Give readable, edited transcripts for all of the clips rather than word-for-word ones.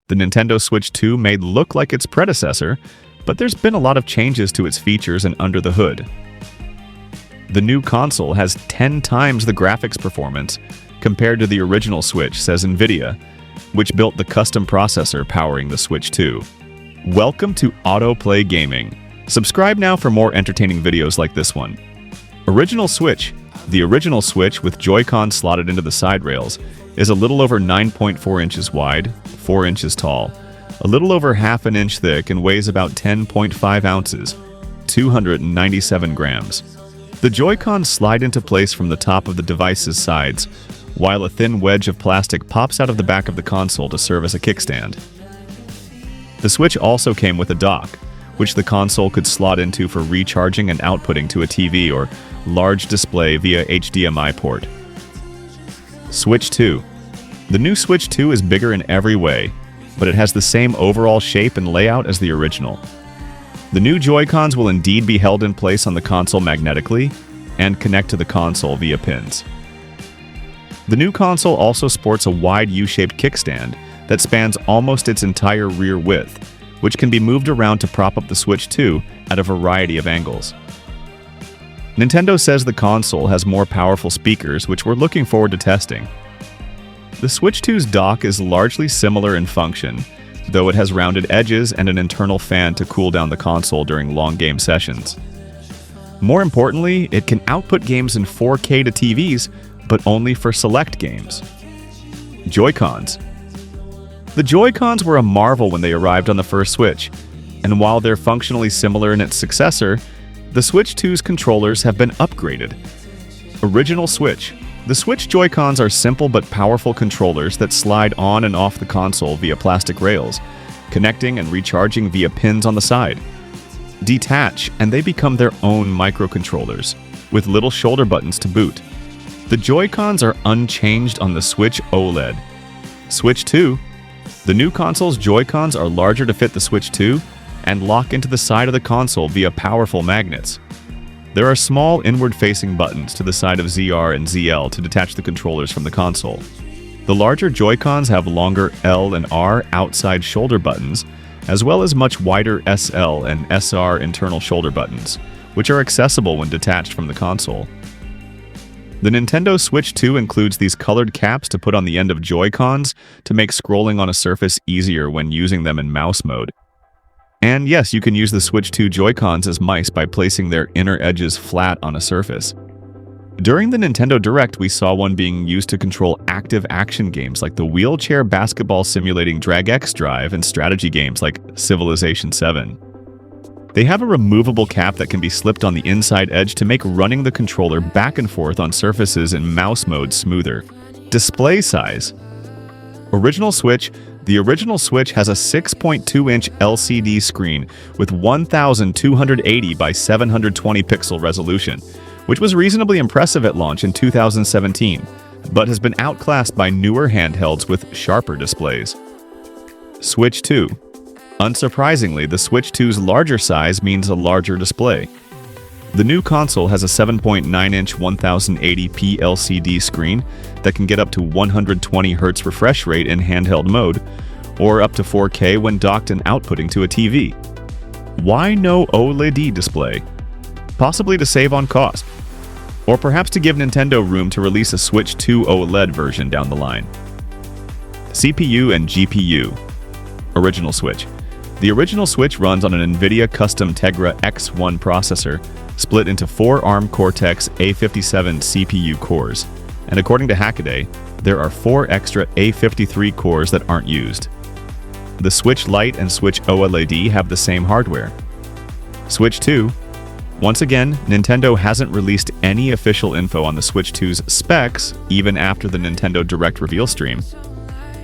The Nintendo Switch 2 may look like its predecessor, but there's been a lot of changes to its features and under the hood. The new console has 10 times the graphics performance compared to the original Switch, says Nvidia, which built the custom processor powering the Switch 2. Welcome to Autoplay Gaming. Subscribe now for more entertaining videos like this one. Original Switch. The original Switch with Joy-Con slotted into the side rails is a little over 9.4 inches wide, 4 inches tall, a little over half an inch thick, and weighs about 10.5 ounces, 297 grams. The Joy-Cons slide into place from the top of the device's sides, while a thin wedge of plastic pops out of the back of the console to serve as a kickstand. The Switch also came with a dock, which the console could slot into for recharging and outputting to a TV or large display via HDMI port. Switch 2. The new Switch 2 is bigger in every way, but it has the same overall shape and layout as the original. The new Joy-Cons will indeed be held in place on the console magnetically and connect to the console via pins. The new console also sports a wide U-shaped kickstand that spans almost its entire rear width, which can be moved around to prop up the Switch 2 at a variety of angles. Nintendo says the console has more powerful speakers, which we're looking forward to testing. The Switch 2's dock is largely similar in function, though it has rounded edges and an internal fan to cool down the console during long game sessions. More importantly, it can output games in 4K to TVs, but only for select games. Joy-Cons. The Joy-Cons were a marvel when they arrived on the first Switch, and while they're functionally similar in its successor, the Switch 2's controllers have been upgraded. Original Switch. The Switch Joy-Cons are simple but powerful controllers that slide on and off the console via plastic rails, connecting and recharging via pins on the side. Detach, and they become their own microcontrollers, with little shoulder buttons to boot. The Joy-Cons are unchanged on the Switch OLED. Switch 2. The new console's Joy-Cons are larger to fit the Switch 2 and lock into the side of the console via powerful magnets. There are small inward-facing buttons to the side of ZR and ZL to detach the controllers from the console. The larger Joy-Cons have longer L and R outside shoulder buttons, as well as much wider SL and SR internal shoulder buttons, which are accessible when detached from the console. The Nintendo Switch 2 includes these colored caps to put on the end of Joy-Cons to make scrolling on a surface easier when using them in mouse mode. And yes, you can use the Switch 2 Joy-Cons as mice by placing their inner edges flat on a surface. During the Nintendo Direct, we saw one being used to control active action games like the wheelchair basketball simulating Drag X Drive and strategy games like Civilization 7. They have a removable cap that can be slipped on the inside edge to make running the controller back and forth on surfaces in mouse mode smoother. Display size. Original Switch. The original Switch has a 6.2-inch LCD screen with 1280 by 720 pixel resolution, which was reasonably impressive at launch in 2017, but has been outclassed by newer handhelds with sharper displays. Switch 2. Unsurprisingly, the Switch 2's larger size means a larger display. The new console has a 7.9-inch 1080p LCD screen that can get up to 120 Hz refresh rate in handheld mode, or up to 4K when docked and outputting to a TV. Why no OLED display? Possibly to save on cost, or perhaps to give Nintendo room to release a Switch 2 OLED version down the line. CPU and GPU. Original Switch. The original Switch runs on an Nvidia custom Tegra X1 processor, split into 4 ARM Cortex A57 CPU cores, and according to Hackaday, there are 4 extra A53 cores that aren't used. The Switch Lite and Switch OLED have the same hardware. Switch 2. Once again, Nintendo hasn't released any official info on the Switch 2's specs, even after the Nintendo Direct reveal stream.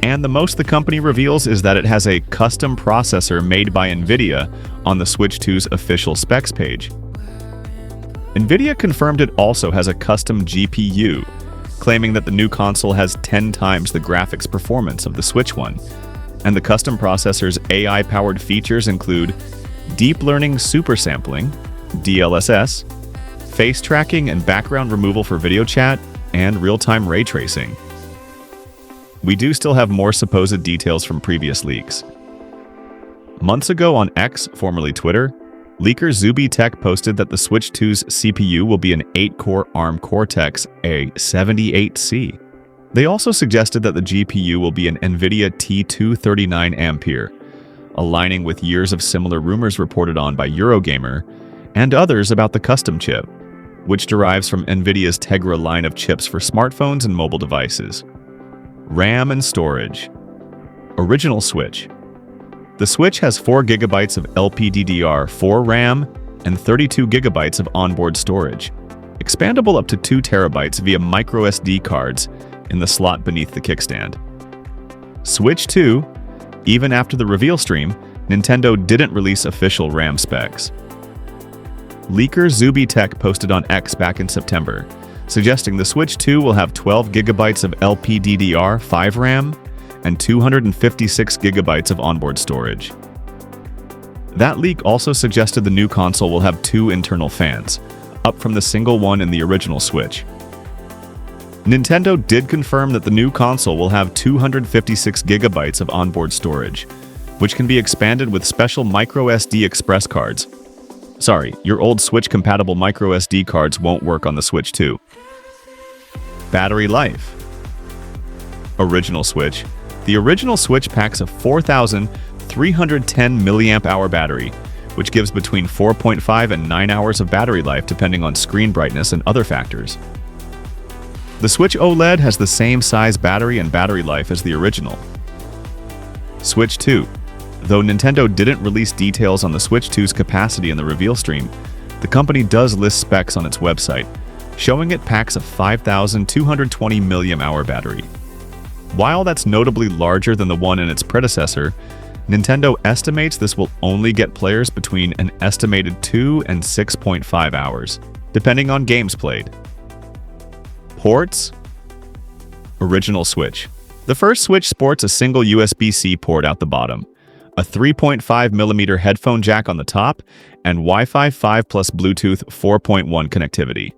And the most the company reveals is that it has a custom processor made by Nvidia on the Switch 2's official specs page. Nvidia confirmed it also has a custom GPU, claiming that the new console has 10 times the graphics performance of the Switch one, and the custom processor's AI-powered features include deep learning super sampling, DLSS, face tracking and background removal for video chat, and real-time ray tracing. we do still have more supposed details from previous leaks. Months ago on X, formerly Twitter, leaker Zuby Tech posted that the Switch 2's CPU will be an 8-core ARM Cortex-A78C. They also suggested that the GPU will be an Nvidia T239A, aligning with years of similar rumors reported on by Eurogamer and others about the custom chip, which derives from Nvidia's Tegra line of chips for smartphones and mobile devices. RAM and storage. Original Switch. The Switch has 4 GB of LPDDR4 RAM and 32 GB of onboard storage, expandable up to 2 TB via microSD cards in the slot beneath the kickstand. Switch 2. Even after the reveal stream, Nintendo didn't release official RAM specs. Leaker Zuby Tech posted on X back in September, suggesting the Switch 2 will have 12 GB of LPDDR5 RAM and 256 GB of onboard storage. That leak also suggested the new console will have 2 internal fans, up from the single one in the original Switch. Nintendo did confirm that the new console will have 256 GB of onboard storage, which can be expanded with special microSD express cards. Sorry, your old Switch-compatible microSD cards won't work on the Switch 2. Battery life. Original Switch. The original Switch packs a 4,310 mAh battery, which gives between 4.5 and 9 hours of battery life depending on screen brightness and other factors. The Switch OLED has the same size battery and battery life as the original. Switch 2. Though Nintendo didn't release details on the Switch 2's capacity in the reveal stream, the company does list specs on its website, showing it packs a 5,220 mAh battery. While that's notably larger than the one in its predecessor, Nintendo estimates this will only get players between an estimated 2 and 6.5 hours, depending on games played. Ports. Original Switch. The first Switch sports a single USB-C port out the bottom, a 3.5mm headphone jack on the top, and Wi-Fi 5 plus Bluetooth 4.1 connectivity.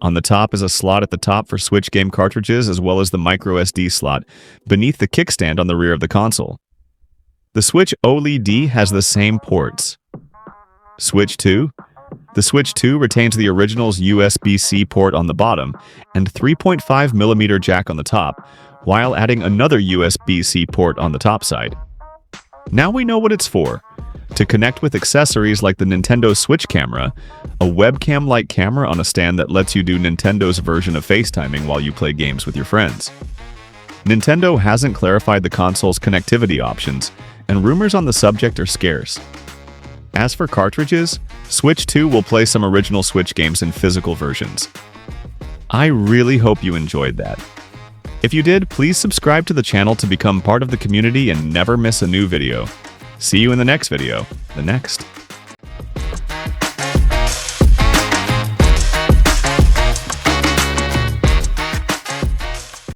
On the top is a slot at the top for Switch game cartridges as well as the microSD slot beneath the kickstand on the rear of the console. The Switch OLED has the same ports. Switch 2. The Switch 2 retains the original's USB-C port on the bottom and 3.5mm jack on the top, while adding another USB-C port on the top side. Now we know what it's for. To connect with accessories like the Nintendo Switch camera, a webcam-like camera on a stand that lets you do Nintendo's version of FaceTiming while you play games with your friends. Nintendo hasn't clarified the console's connectivity options, and rumors on the subject are scarce. As for cartridges, Switch 2 will play some original Switch games in physical versions. I really hope you enjoyed that. If you did, please subscribe to the channel to become part of the community and never miss a new video. See you in the next video. The next.